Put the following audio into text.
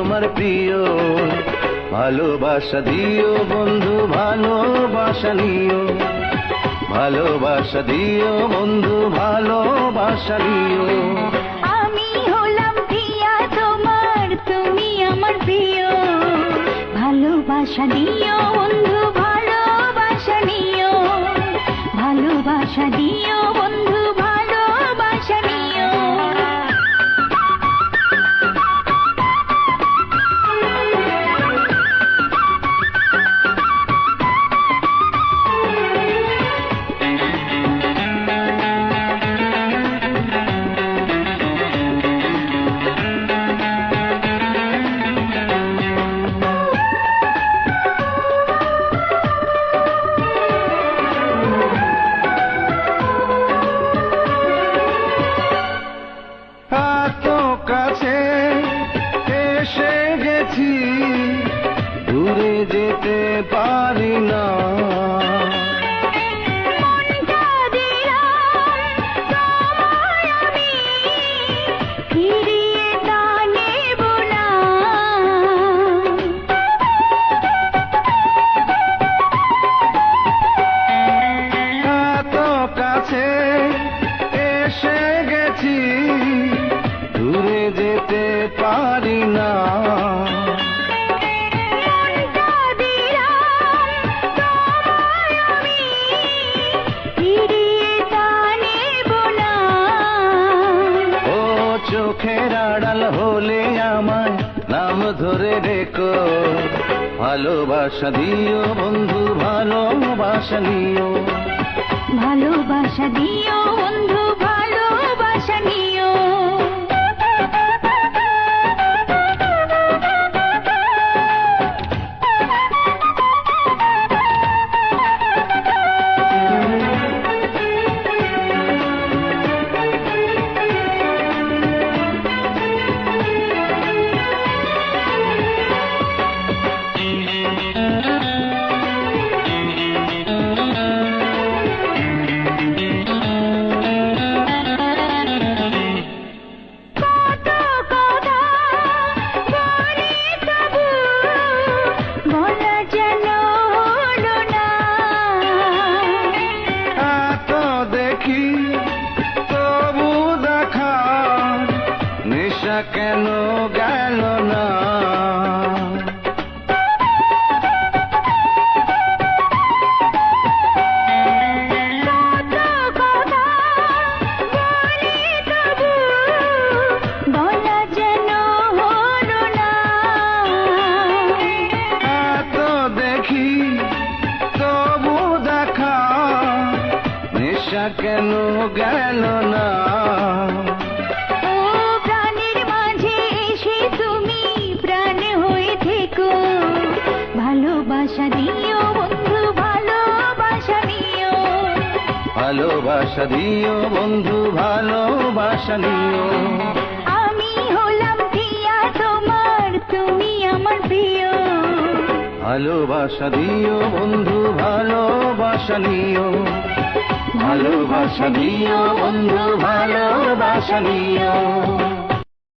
আমার প্রিয়। ভালোবাসা দিও বন্ধু, ভালোবাসা নিও, ভালোবাসা দিও বন্ধু, ভালোবাসা নিও। আমি হলাম প্রিয়া তোমার, তুমি আমার প্রিয়। ভালোবাসা দিও বন্ধু, ভালোবাসা নিও, ভালোবাসা দিও বন্ধু, ভালোবাসা নিও। কাছে এসে গেছি, দূরে যেতে পারি না। মনটা দিলাম তোমায় আমি, ফিরিয়ে তা নেব না। এত কাছে এসে গেছি, দূরে যেতে পারি না। মনটা দিলাম তোমায় আমি, ফিরিয়ে তা নেব না। ও চোখের আড়াল হলে আমায় নাম ধরে রেখো। ভালোবাসা দিও বন্ধু, ভালোবাসা নিও, ভালোবাসা দিও বন্ধু, ভালোবাসা নিও। কেন গেল না? এত দেখি তবু দেখা, নেশা কেন গেল না? ভালোবাসা দিও বন্ধু, ভালোবাসা নিও, ভালোবাসা দিও বন্ধু, ভালোবাসা নিও। আমি হলাম প্রিয়া তোমার, তুমি আমার প্রিয়। ভালোবাসা দিও বন্ধু, ভালোবাসা নিও, ভালোবাসা দিও বন্ধু, ভালোবাসা নিও।